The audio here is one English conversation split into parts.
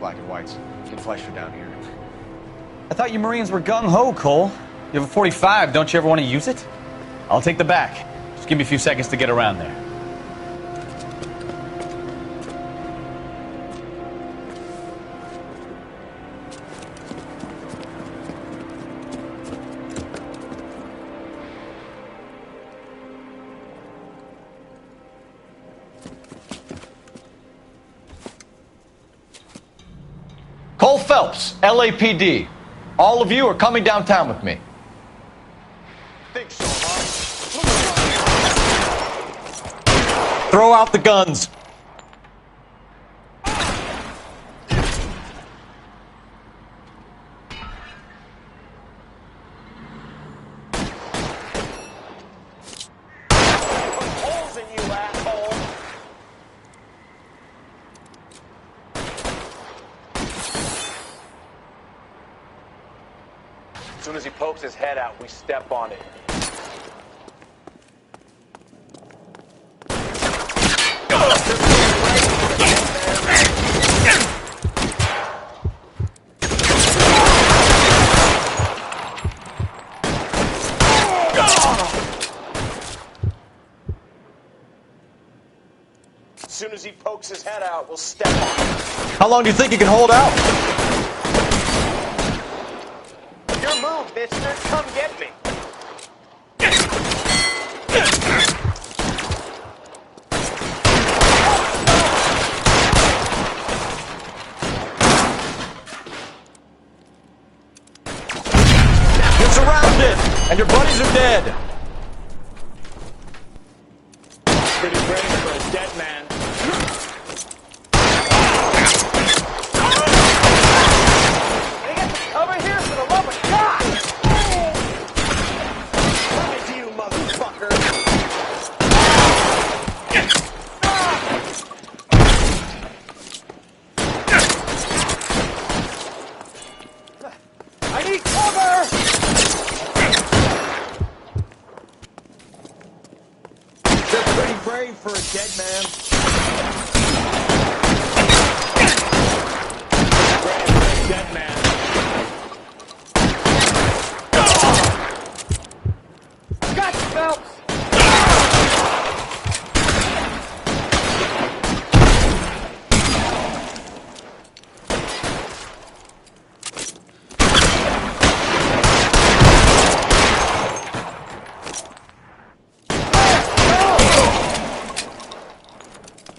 black and whites. Can flash her down here. I thought you Marines were gung-ho, Cole. You have a 45, don't you ever want to use it? I'll take the back. Just give me a few seconds to get around there. Cole Phelps, LAPD. All of you are coming downtown with me. Think so, huh? Throw out the guns. Holes in you, asshole. As soon as he pokes his head out, we step on it. As soon as he pokes his head out, we'll step on it. How long do you think you can hold out? Your move, mister. Come get me. You're surrounded, and your buddies are dead. Pretty brave for a dead man. They got some cover here, for the love of God! Look at you, motherfucker! I need cover! They're pretty brave for a dead man. Brave for a dead man. Got you, Phelps!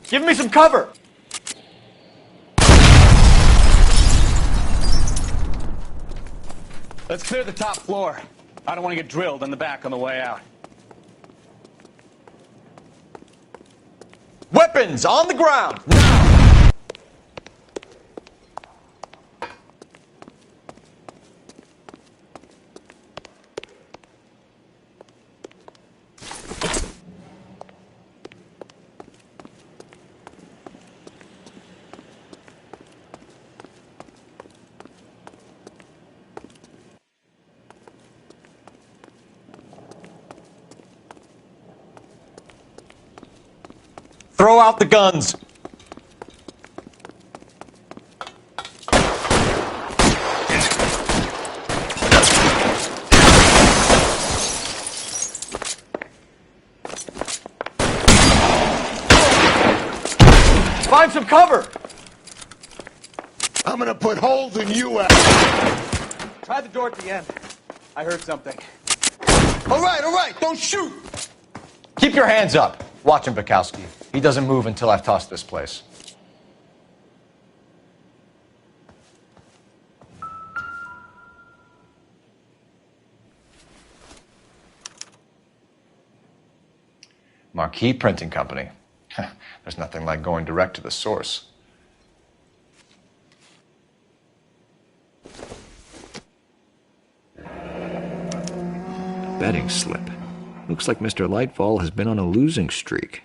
Give me some cover. Let's clear the top floor. I don't want to get drilled in the back on the way out. Weapons on the ground! Throw out the guns. Find some cover. I'm gonna put holes in you, Try the door at the end. I heard something. All right, don't shoot! Keep your hands up. Watch him, Bukowski. He doesn't move until I've tossed this place. Marquee Printing Company. There's nothing like going direct to the source. Betting slip. Looks like Mr. Lightfall has been on a losing streak.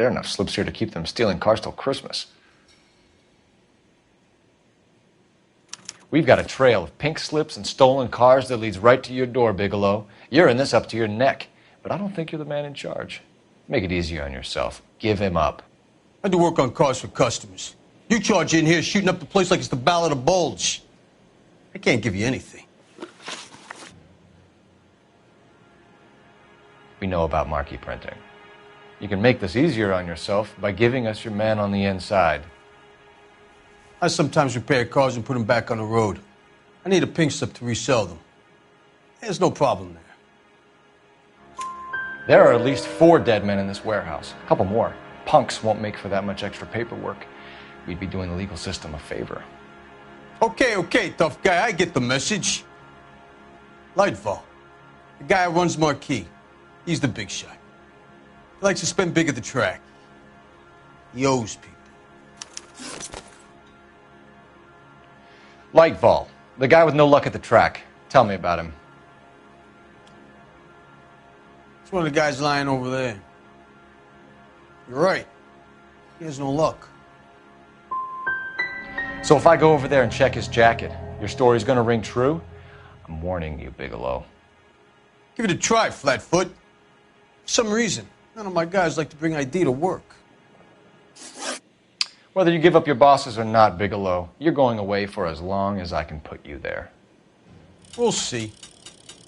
There are enough slips here to keep them stealing cars till Christmas. We've got a trail of pink slips and stolen cars that leads right to your door, Bigelow. You're in this up to your neck, but I don't think you're the man in charge. Make it easier on yourself. Give him up. I do work on cars for customers. You charge in here shooting up the place like it's the Ballad of Bulge. I can't give you anything. We know about marquee printing. You can make this easier on yourself by giving us your man on the inside. I sometimes repair cars and put them back on the road. I need a pink slip to resell them. There's no problem there. There are at least 4 dead men in this warehouse. A couple more. Punks won't make for that much extra paperwork. We'd be doing the legal system a favor. Okay, tough guy, I get the message. Lightfall, the guy who runs Marquee. He's the big shot. He likes to spend big at the track. He owes people. Lightfall, the guy with no luck at the track. Tell me about him. It's one of the guys lying over there. You're right. He has no luck. So if I go over there and check his jacket, your story's gonna ring true? I'm warning you, Bigelow. Give it a try, Flatfoot. For some reason, none of my guys like to bring ID to work. Whether you give up your bosses or not, Bigelow, you're going away for as long as I can put you there. We'll see.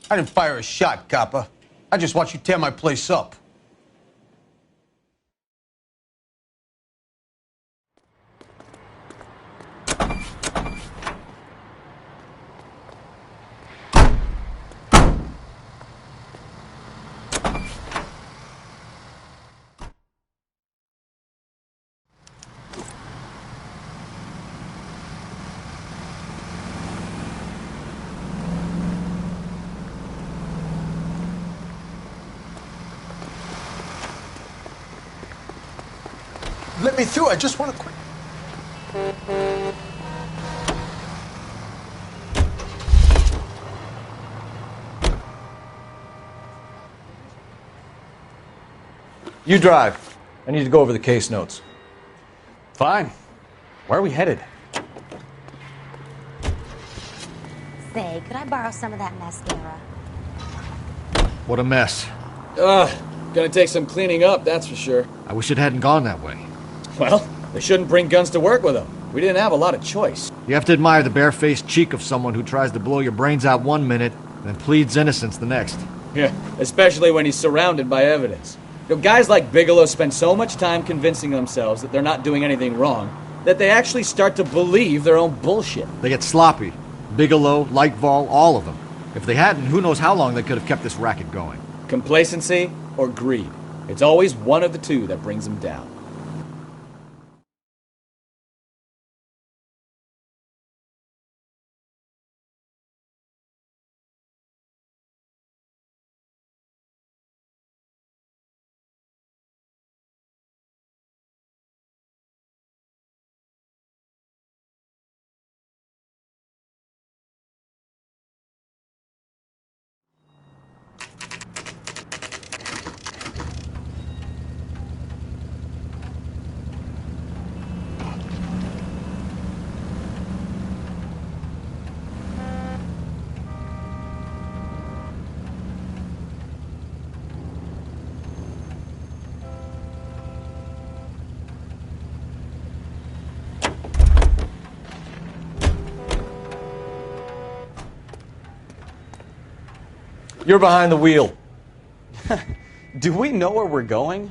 I didn't fire a shot, copper. I just watched you tear my place up. Let me through. I just want to quit. You drive. I need to go over the case notes. Fine. Where are we headed? Say, could I borrow some of that mascara? What a mess. Gonna take some cleaning up, that's for sure. I wish it hadn't gone that way. Well, they shouldn't bring guns to work with them. We didn't have a lot of choice. You have to admire the barefaced cheek of someone who tries to blow your brains out one minute, then pleads innocence the next. Yeah, especially when he's surrounded by evidence. You know, guys like Bigelow spend so much time convincing themselves that they're not doing anything wrong that they actually start to believe their own bullshit. They get sloppy. Bigelow, Lightfall, all of them. If they hadn't, who knows how long they could have kept this racket going. Complacency or greed. It's always one of the two that brings them down. You're behind the wheel. Do we know where we're going?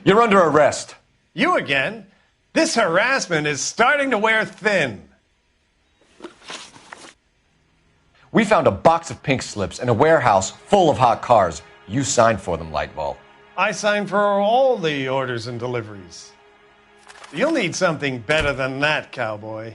You're under arrest. You again? This harassment is starting to wear thin. We found a box of pink slips in a warehouse full of hot cars. You signed for them, Lightball. I signed for all the orders and deliveries. You'll need something better than that, cowboy.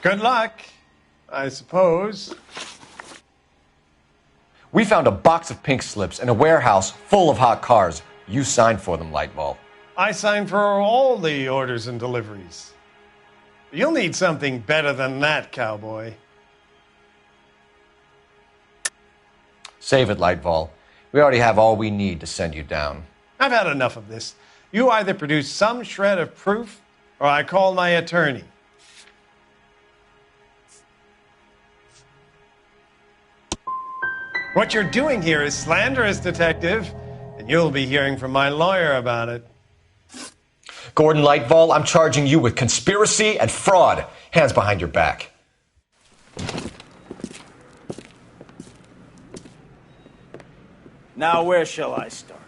Good luck, I suppose. We found a box of pink slips in a warehouse full of hot cars. You signed for them, Lightball. I signed for all the orders and deliveries. You'll need something better than that, cowboy. Save it, Lightball. We already have all we need to send you down. I've had enough of this. You either produce some shred of proof, or I call my attorney. What you're doing here is slanderous, detective, and you'll be hearing from my lawyer about it. Gordon Lightball, I'm charging you with conspiracy and fraud. Hands behind your back. Now, where shall I start?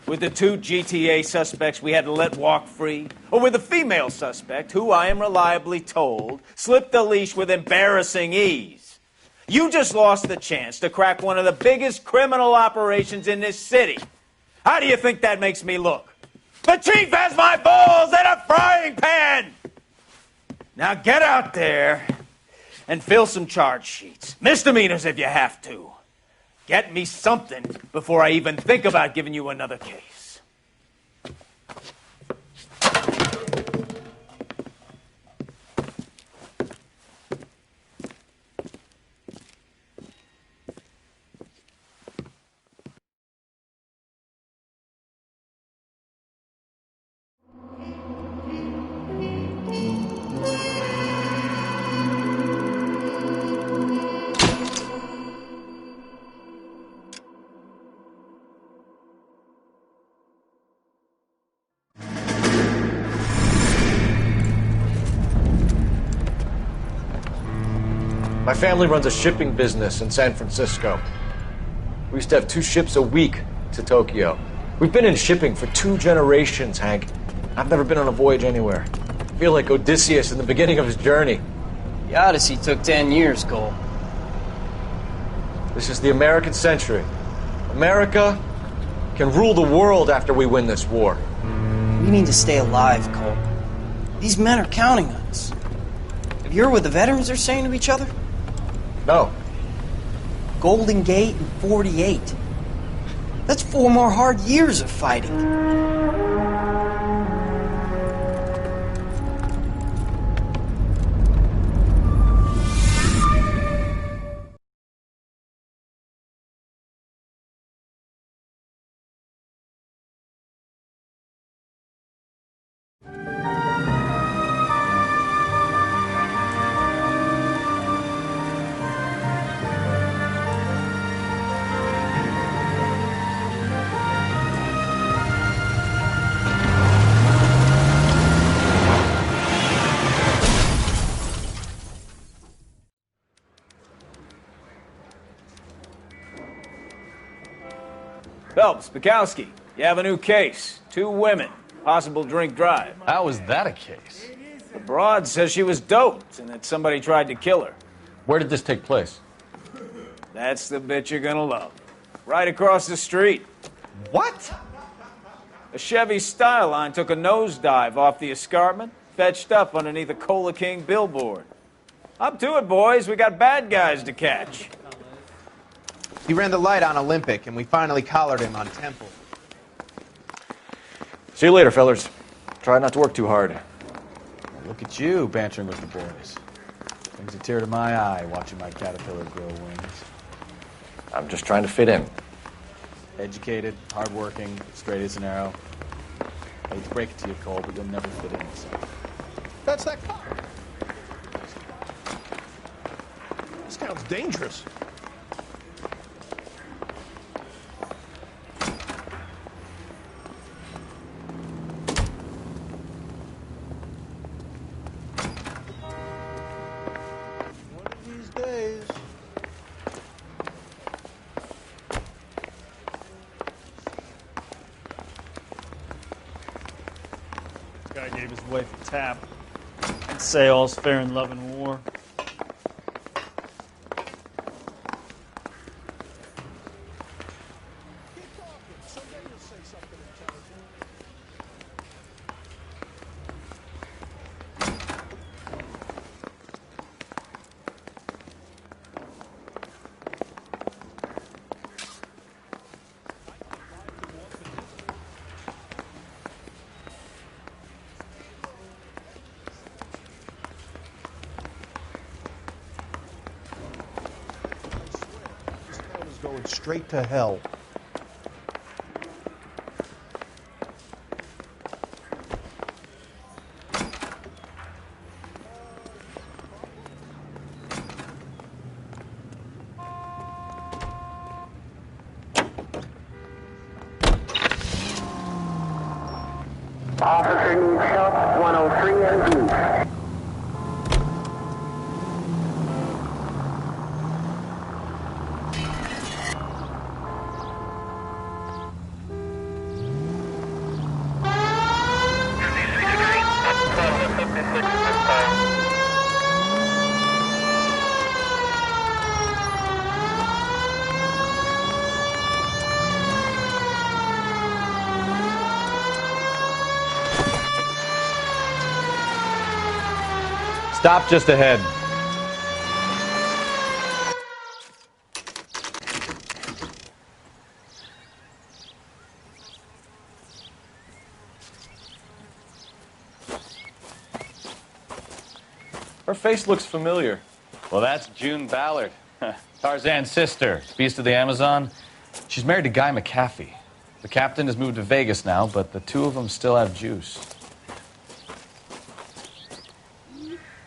With the 2 GTA suspects we had to let walk free? Or with the female suspect, who I am reliably told slipped the leash with embarrassing ease? You just lost the chance to crack one of the biggest criminal operations in this city. How do you think that makes me look? The chief has my balls in a frying pan! Now get out there and fill some charge sheets. Misdemeanors if you have to. Get me something before I even think about giving you another case. My family runs a shipping business in San Francisco. We used to have 2 ships a week to Tokyo. We've been in shipping for 2 generations, Hank. I've never been on a voyage anywhere. I feel like Odysseus in the beginning of his journey. The Odyssey took 10 years, Cole. This is the American century. America can rule the world after we win this war. We need to stay alive, Cole. These men are counting on us. Have you heard what the veterans are saying to each other? No. Golden Gate and 48. That's 4 more hard years of fighting. Phelps, Bukowski, you have a new case. 2 women, possible drink drive. How was that a case? The broad says she was doped and that somebody tried to kill her. Where did this take place? That's the bit you're gonna love. Right across the street. What? A Chevy Styline took a nosedive off the escarpment, fetched up underneath a Cola King billboard. Up to it, boys. We got bad guys to catch. He ran the light on Olympic, and we finally collared him on Temple. See you later, fellers. Try not to work too hard. Look at you bantering with the boys. Brings a tear to my eye watching my caterpillar grow wings. I'm just trying to fit in. Educated, hardworking, straight as an arrow. I hate to break it to you, Cole, but you'll never fit in. So. That's that car. This Sounds dangerous. One of these days. Guy gave his wife a tap. I'd say all's fair in love and war. Going straight to hell. Officer needs help, 103 and Blue. Stop just ahead. Her face looks familiar. Well, that's June Ballard, Tarzan's sister, beast of the Amazon. She's married to Guy McAfee. The captain has moved to Vegas now, but the two of them still have juice.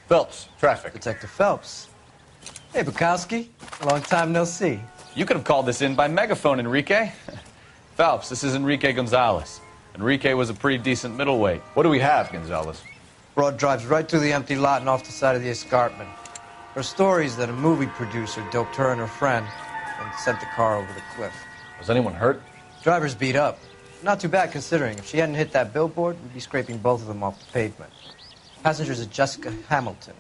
Phelps, traffic. Detective Phelps. Hey, Bukowski. Long time no see. You could have called this in by megaphone, Enrique. Phelps, this is Enrique Gonzalez. Enrique was a pretty decent middleweight. What do we have, Gonzalez? Broad drives right through the empty lot and off the side of the escarpment. Her story is that a movie producer doped her and her friend and sent the car over the cliff. Was anyone hurt? Driver's beat up. Not too bad considering. If she hadn't hit that billboard, we'd be scraping both of them off the pavement. Passenger's is Jessica Hamilton.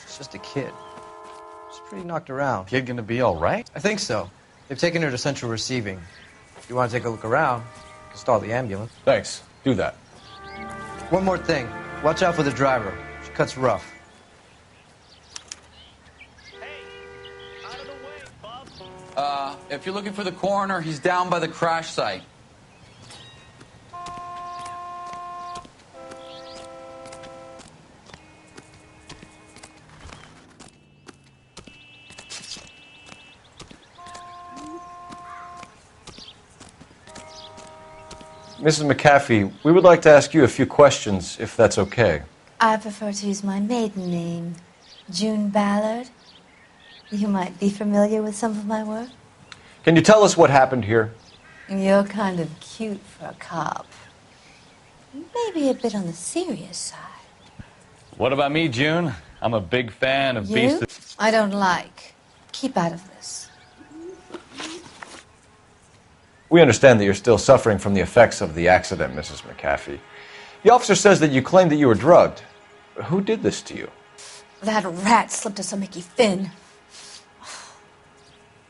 She's just a kid. She's pretty knocked around. Kid gonna be all right? I think so. They've taken her to central receiving. If you want to take a look around, you can stall the ambulance. Thanks. Do that. One more thing. Watch out for the driver. She cuts rough. If you're looking for the coroner, he's down by the crash site. Mrs. McAfee, we would like to ask you a few questions, if that's okay. I prefer to use my maiden name, June Ballard. You might be familiar with some of my work. Can you tell us what happened here? You're kind of cute for a cop. Maybe a bit on the serious side. What about me, June? I'm a big fan of You? Beast. I don't like. Keep out of this. We understand that you're still suffering from the effects of the accident, Mrs. McAfee. The officer says that you claimed that you were drugged. Who did this to you? That rat slipped us a Mickey Finn.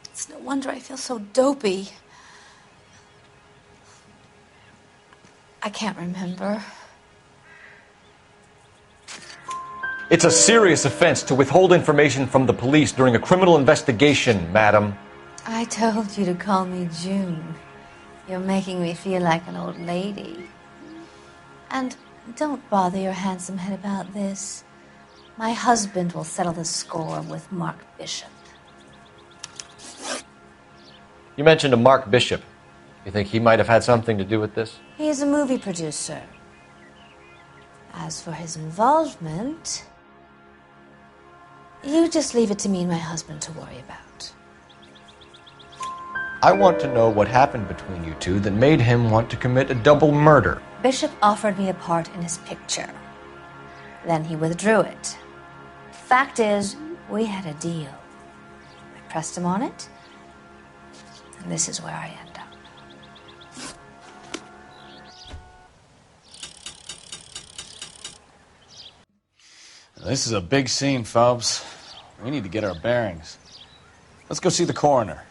It's no wonder I feel so dopey. I can't remember. It's a serious offense to withhold information from the police during a criminal investigation, madam. I told you to call me June. You're making me feel like an old lady. And don't bother your handsome head about this. My husband will settle the score with Mark Bishop. You mentioned a Mark Bishop. You think he might have had something to do with this? He is a movie producer. As for his involvement, You just leave it to me and my husband to worry about. I want to know what happened between you two that made him want to commit a double murder. Bishop offered me a part in his picture. Then he withdrew it. Fact is, we had a deal. I pressed him on it, and this is where I end up. This is a big scene, Phelps. We need to get our bearings. Let's go see the coroner.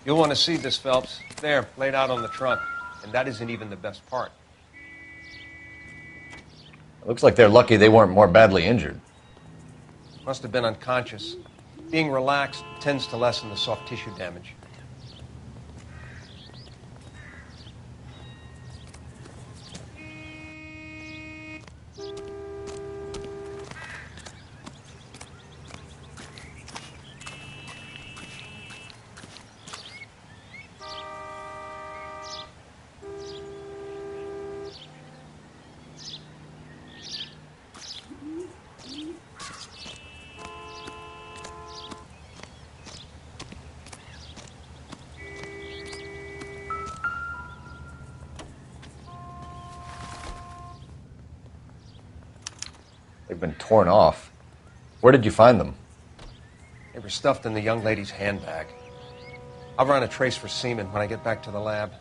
You'll want to see this, Phelps. There, laid out on the trunk. And that isn't even the best part. It looks like they're lucky they weren't more badly injured. Must have been unconscious. Being relaxed tends to lessen the soft tissue damage. They've been torn off. Where did you find them? They were stuffed in the young lady's handbag. I'll run a trace for semen when I get back to the lab.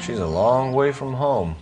She's a long way from home.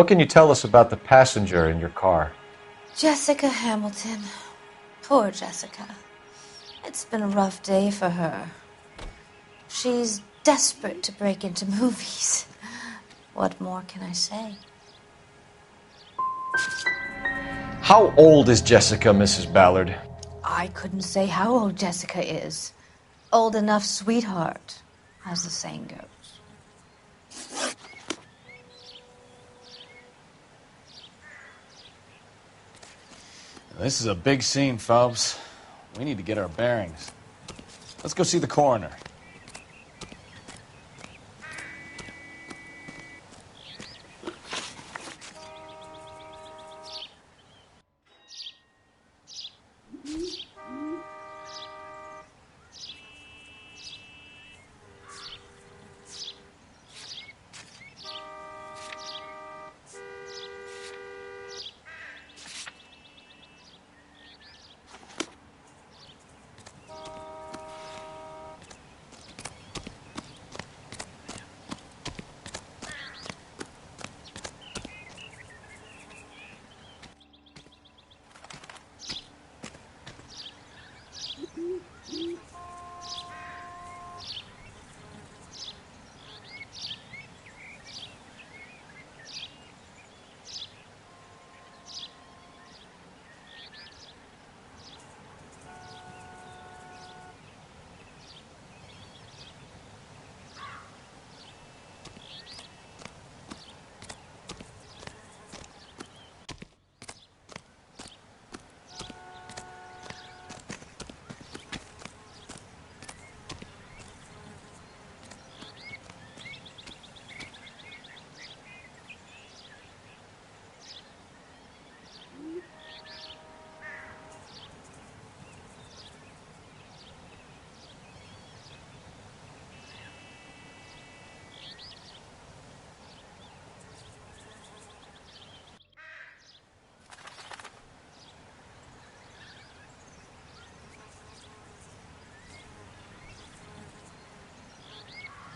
What can you tell us about the passenger in your car? Jessica Hamilton. Poor Jessica. It's been a rough day for her. She's desperate to break into movies. What more can I say? How old is Jessica, Mrs. Ballard? I couldn't say how old Jessica is. Old enough, sweetheart, as the saying goes. This is a big scene, Phelps. We need to get our bearings. Let's go see the coroner.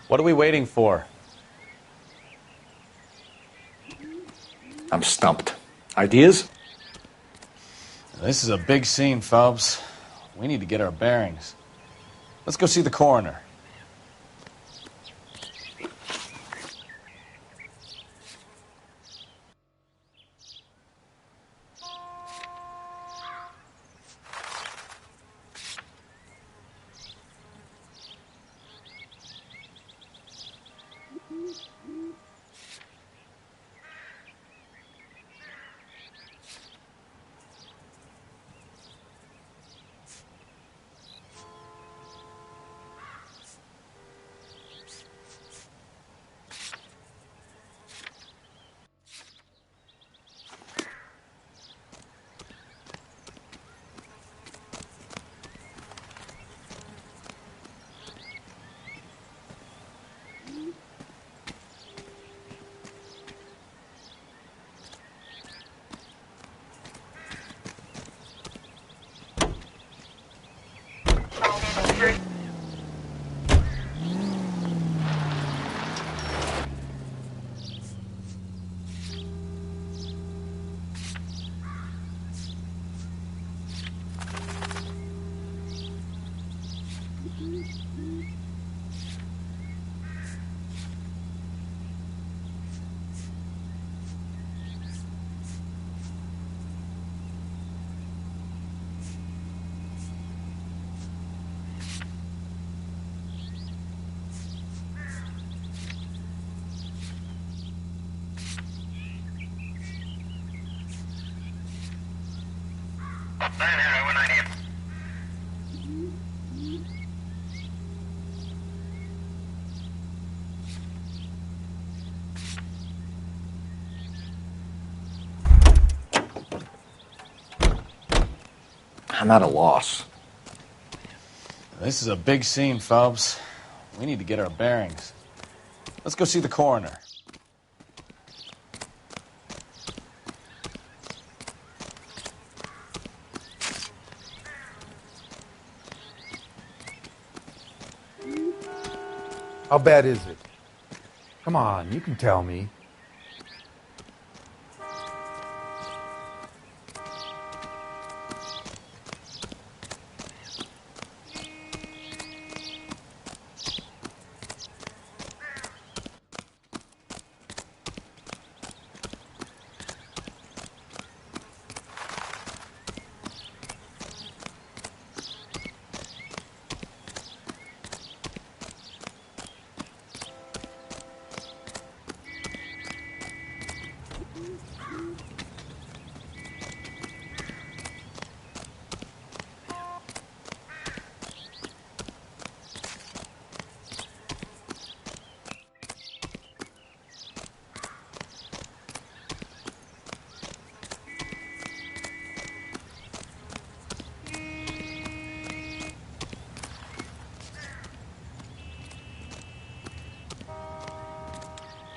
What are we waiting for? I'm stumped. Ideas? This is a big scene, Phelps. We need to get our bearings. Let's go see the coroner. I'm at a loss. This is a big scene, Phelps. We need to get our bearings. Let's go see the coroner. How bad is it? Come on, you can tell me.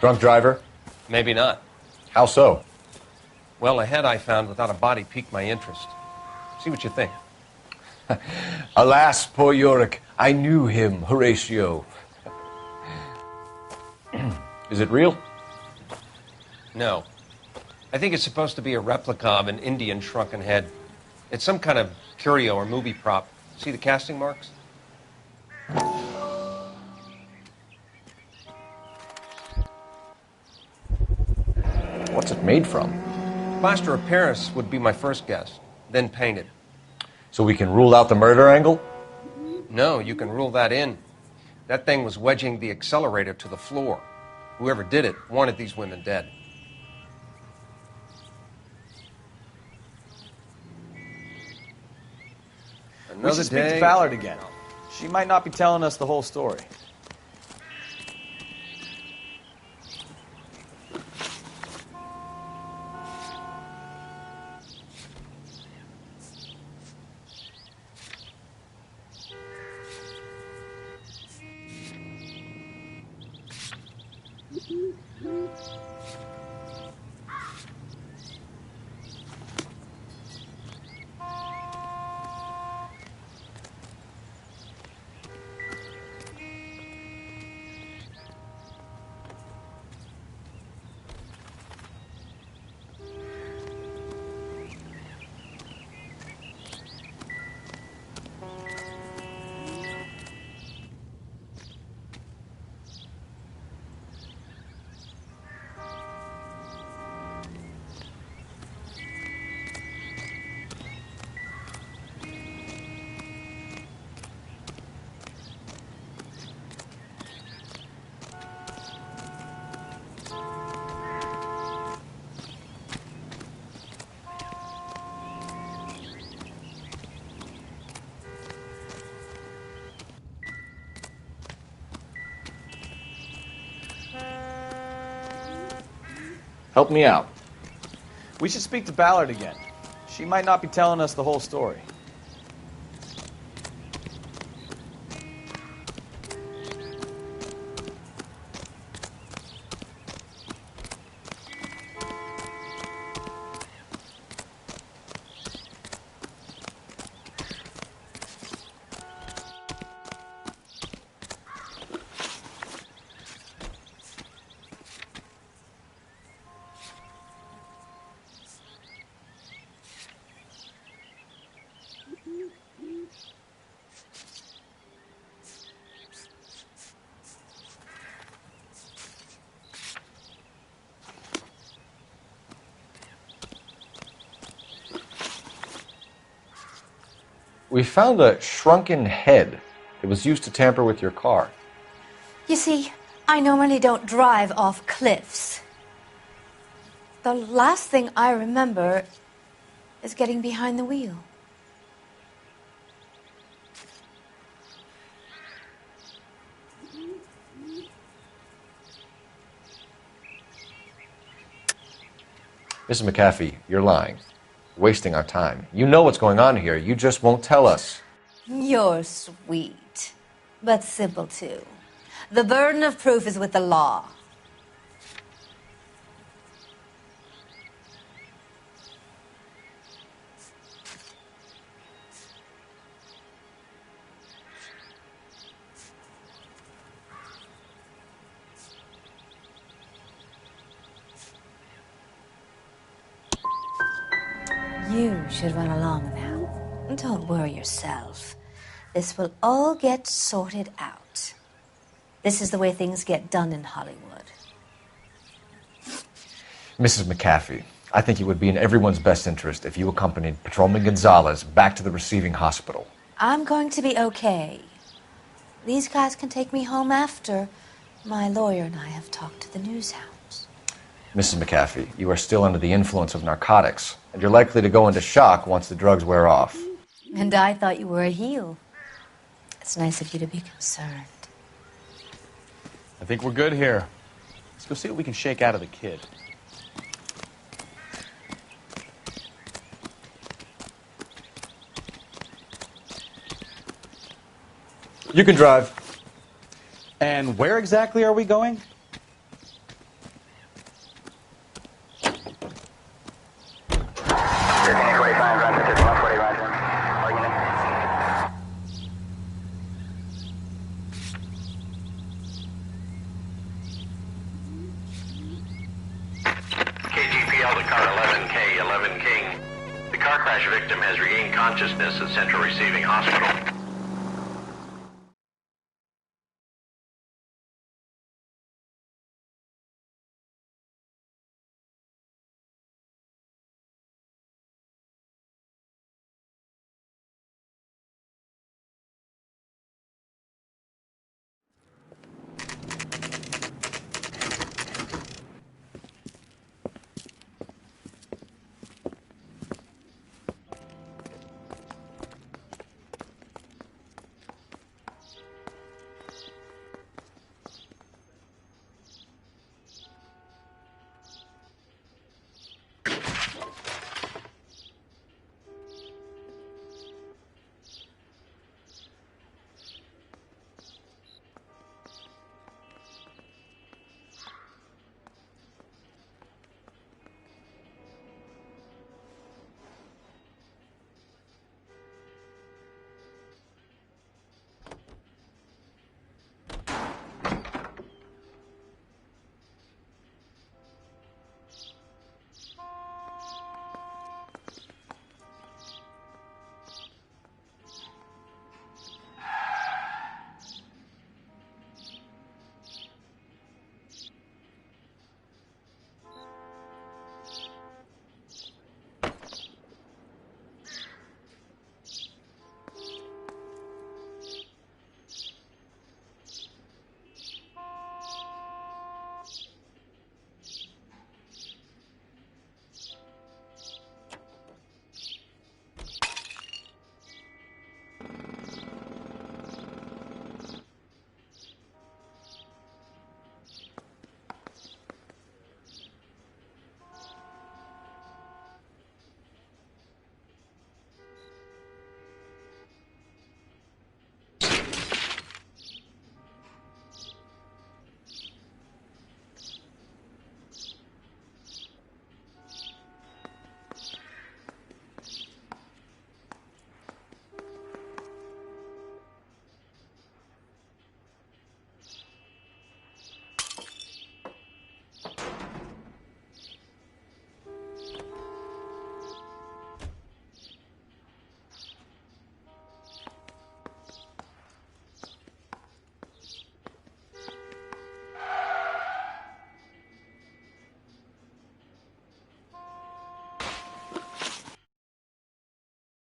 Drunk driver? Maybe not. How so? Well, a head I found without a body piqued my interest. See what you think. Alas, poor Yorick, I knew him, Horatio. Is it real? No. I think it's supposed to be a replica of an Indian shrunken head. It's some kind of curio or movie prop. See the casting marks? What's it made from? Plaster of Paris would be my first guess, then painted. So we can rule out the murder angle? No, you can rule that in. That thing was wedging the accelerator to the floor. Whoever did it wanted these women dead. We should speak to Ballard again. She might not be telling us the whole story. Help me out. We should speak to Ballard again. She might not be telling us the whole story. We found a shrunken head. It was used to tamper with your car. You see, I normally don't drive off cliffs. The last thing I remember is getting behind the wheel. Mrs. McAfee, you're lying. Wasting our time. You know what's going on here. You just won't tell us. You're sweet, but simple too. The burden of proof is with the law. You should run along now. Don't worry yourself. This will all get sorted out. This is the way things get done in Hollywood. Mrs. McAfee, I think it would be in everyone's best interest if you accompanied Patrolman Gonzalez back to the receiving hospital. I'm going to be okay. These guys can take me home after my lawyer and I have talked to the news hounds. Mrs. McAfee, you are still under the influence of narcotics, and you're likely to go into shock once the drugs wear off. And I thought you were a heel. It's nice of you to be concerned. I think we're good here. Let's go see what we can shake out of the kid. You can drive. And where exactly are we going? 1545, Roger, 5140, Roger. All units. KGPL to car 11K, 11 King. The car crash victim has regained consciousness at Central Receiving Hospital.